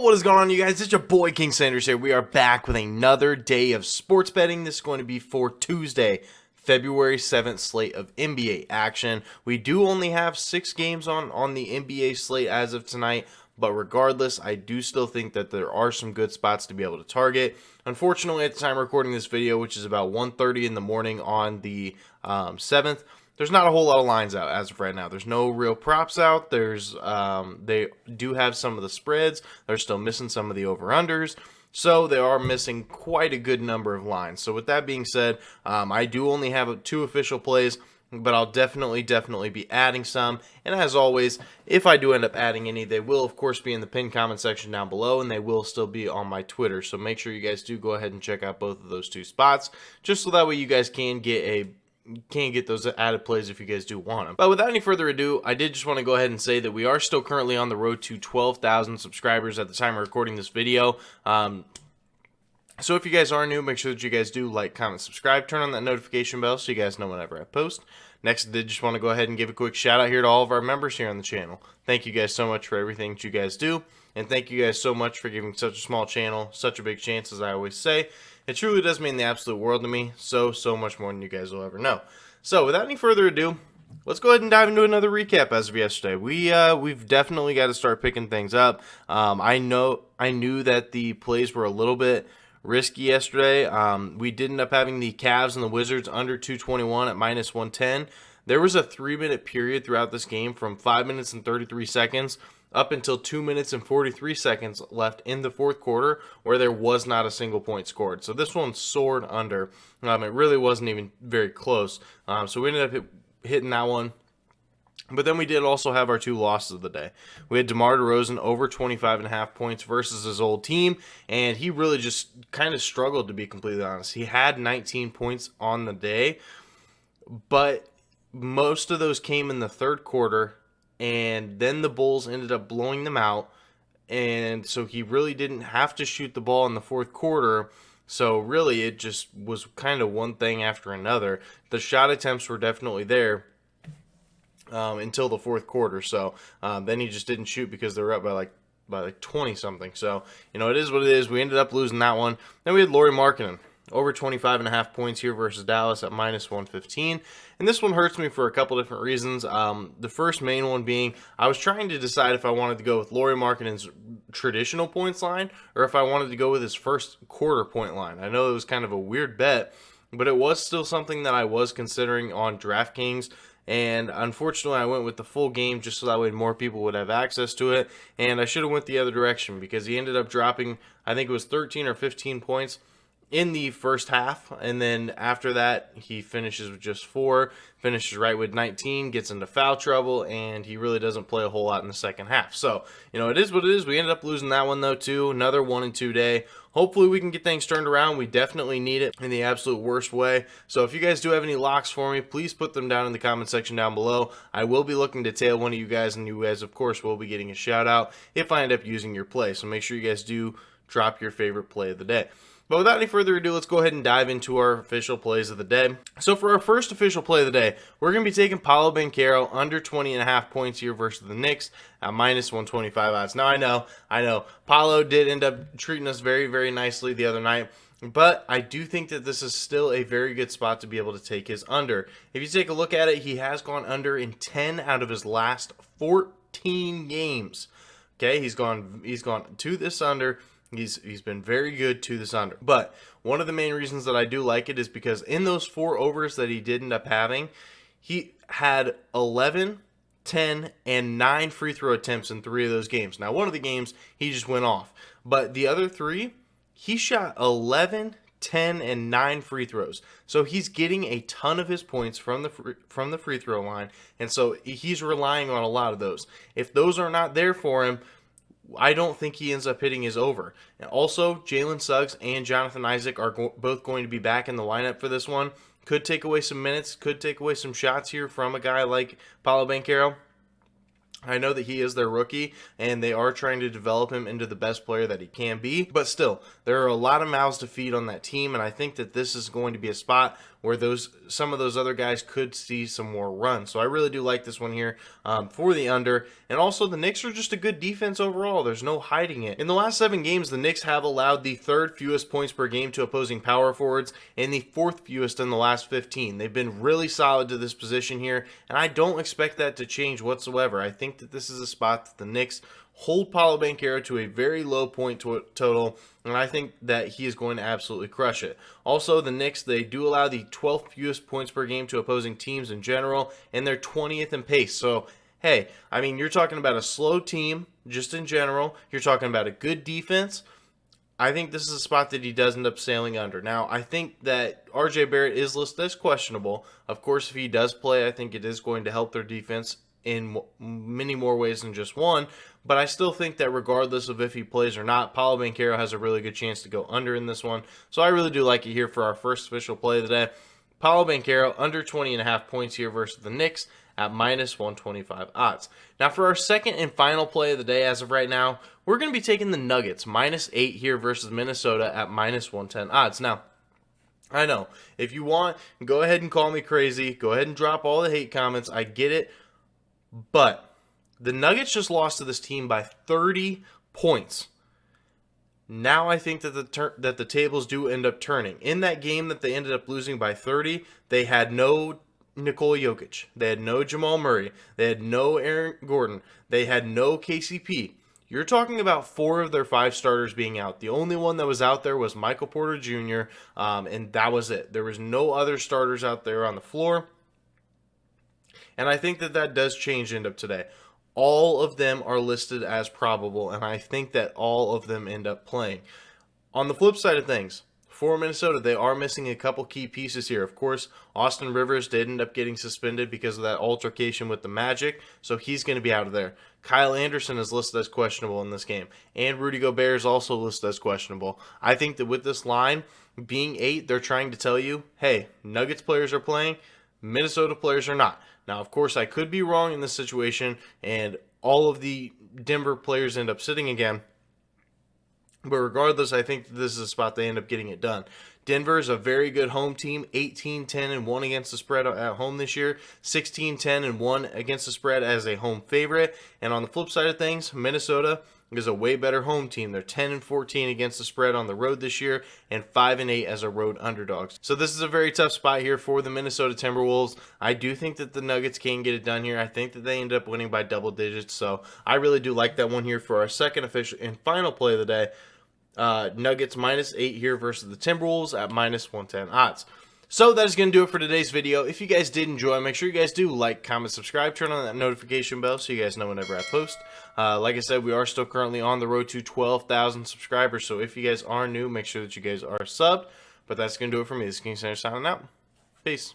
What is going on, you guys? It's your boy King Sanders here. We are back with another day of sports betting. This is going to be for Tuesday, February 7th slate of NBA action. We do only have 6 games on the NBA slate as of tonight, but regardless, I do still think that there are some good spots to be able to target. Unfortunately, at the time of recording this video, which is about 1:30 in the morning on the 7th, there's not a whole lot of lines out as of right now. There's no real props out. They do have some of the spreads. They're still missing some of the over-unders. So they are missing quite a good number of lines. So with that being said, I do only have 2 official plays, but I'll definitely be adding some. And as always, if I do end up adding any, they will of course be in the pinned comment section down below, and they will still be on my Twitter. So make sure you guys do go ahead and check out both of those 2 spots, just so that way you guys can get those added plays if you guys do want them. But without any further ado, I did just want to go ahead and say that we are still currently on the road to 12,000 subscribers at the time of recording this video. So if you guys are new, make sure that you guys do like, comment, subscribe, turn on that notification bell so you guys know whenever I post. Next, I did just want to go ahead and give a quick shout out here to all of our members here on the channel. Thank you guys so much for everything that you guys do, and thank you guys so much for giving such a small channel such a big chance, as I always say. It truly does mean the absolute world to me, so much more than you guys will ever know. So without any further ado, let's go ahead and dive into another recap as of yesterday. We've definitely got to start picking things up. I knew that the plays were a little bit risky yesterday. We did end up having the Cavs and the Wizards under 221 at -110. There was a 3-minute period throughout this game from 5 minutes and 33 seconds up until 2 minutes and 43 seconds left in the fourth quarter where there was not a single point scored. So this one soared under. It really wasn't even very close. So we ended up hitting that one. But then we did also have our 2 losses of the day. We had DeMar DeRozan over 25.5 points versus his old team, and he really just kind of struggled, to be completely honest. He had 19 points on the day, but most of those came in the third quarter, and then the Bulls ended up blowing them out, and so he really didn't have to shoot the ball in the fourth quarter. So really it just was kind of one thing after another. The shot attempts were definitely there until the fourth quarter. So then he just didn't shoot because they were up by like 20 something. So, it is what it is. We ended up losing that one. Then we had Lauri Markkanen over 25.5 points here versus Dallas at -115. And this one hurts me for a couple different reasons. The first main one being I was trying to decide if I wanted to go with Lauri Markkanen's traditional points line or if I wanted to go with his first quarter point line. I know it was kind of a weird bet, but it was still something that I was considering on DraftKings. And unfortunately, I went with the full game just so that way more people would have access to it. And I should have went the other direction because he ended up dropping, I think it was 13 or 15 points in the first half, and then after that he finishes with just 4, finishes right with 19, gets into foul trouble, and he really doesn't play a whole lot in the second half. So, it is what it is. We ended up losing that one though too. Another 1-2 day. Hopefully we can get things turned around. We definitely need it in the absolute worst way. So if you guys do have any locks for me, please put them down in the comment section down below. I will be looking to tail one of you guys, and you guys of course will be getting a shout out if I end up using your play. So make sure you guys do drop your favorite play of the day. But without any further ado, let's go ahead and dive into our official plays of the day. So for our first official play of the day, we're going to be taking Paolo Banchero under 20.5 points here versus the Knicks at -125 odds. Now, I know, Paolo did end up treating us very, very nicely the other night, but I do think that this is still a very good spot to be able to take his under. If you take a look at it, he has gone under in 10 out of his last 14 games. Okay, he's gone to this under. He's been very good to this under. But one of the main reasons that I do like it is because in those 4 overs that he did end up having, he had 11, 10, and 9 free throw attempts in 3 of those games. Now, one of the games, he just went off. But the other 3, he shot 11, 10, and 9 free throws. So he's getting a ton of his points from the free throw line. And so he's relying on a lot of those. If those are not there for him, I don't think he ends up hitting his over. And also, Jalen Suggs and Jonathan Isaac are both going to be back in the lineup for this one. Could take away some minutes, could take away some shots here from a guy like Paolo Banchero. I know that he is their rookie, and they are trying to develop him into the best player that he can be. But still, there are a lot of mouths to feed on that team, and I think that this is going to be a spot where some of those other guys could see some more run. So I really do like this one here for the under. And also the Knicks are just a good defense overall. There's no hiding it. In the last 7 games, the Knicks have allowed the 3rd fewest points per game to opposing power forwards and the 4th fewest in the last 15. They've been really solid to this position here, and I don't expect that to change whatsoever. I think that this is a spot that the Knicks hold Paolo Banchero to a very low point total, and I think that he is going to absolutely crush it. Also, the Knicks, they do allow the 12th fewest points per game to opposing teams in general, and they're 20th in pace. So, hey, I mean, you're talking about a slow team just in general. You're talking about a good defense. I think this is a spot that he does end up sailing under. Now, I think that RJ Barrett is listed as questionable. Of course, if he does play, I think it is going to help their defense in many more ways than just one. But I still think that regardless of if he plays or not, Paolo Banchero has a really good chance to go under in this one. So I really do like it here for our first official play of the day. Paolo Banchero under 20.5 points here versus the Knicks at minus 125 odds. Now for our second and final play of the day as of right now, we're going to be taking the Nuggets minus 8 here versus Minnesota at minus 110 odds. Now, I know, if you want, go ahead and call me crazy. Go ahead and drop all the hate comments. I get it. But the Nuggets just lost to this team by 30 points. Now I think that the tables do end up turning. In that game that they ended up losing by 30, they had no Nikola Jokic. They had no Jamal Murray. They had no Aaron Gordon. They had no KCP. You're talking about 4 of their 5 starters being out. The only one that was out there was Michael Porter Jr., and that was it. There was no other starters out there on the floor. And I think that does change end up today. All of them are listed as probable, and I think that all of them end up playing. On the flip side of things, for Minnesota, they are missing a couple key pieces here. Of course, Austin Rivers did end up getting suspended because of that altercation with the Magic, so he's going to be out of there. Kyle Anderson is listed as questionable in this game, and Rudy Gobert is also listed as questionable. I think that with this line being 8, they're trying to tell you, hey, Nuggets players are playing, Minnesota players are not. Now, of course, I could be wrong in this situation, and all of the Denver players end up sitting again. But regardless, I think this is a spot they end up getting it done. Denver is a very good home team, 18-10-1 against the spread at home this year, 16-10-1 against the spread as a home favorite. And on the flip side of things, Minnesota is a way better home team. They're 10-14 against the spread on the road this year and 5-8 as a road underdog. So this is a very tough spot here for the Minnesota Timberwolves. I do think that the Nuggets can get it done here. I think that they end up winning by double digits. So I really do like that one here for our second official and final play of the day. Nuggets minus 8 here versus the Timberwolves at minus 110 odds. So that is going to do it for today's video. If you guys did enjoy, make sure you guys do like, comment, subscribe, turn on that notification bell so you guys know whenever I post. Like I said, we are still currently on the road to 12,000 subscribers. So if you guys are new, make sure that you guys are subbed. But that's going to do it for me. This is King Center signing out. Peace.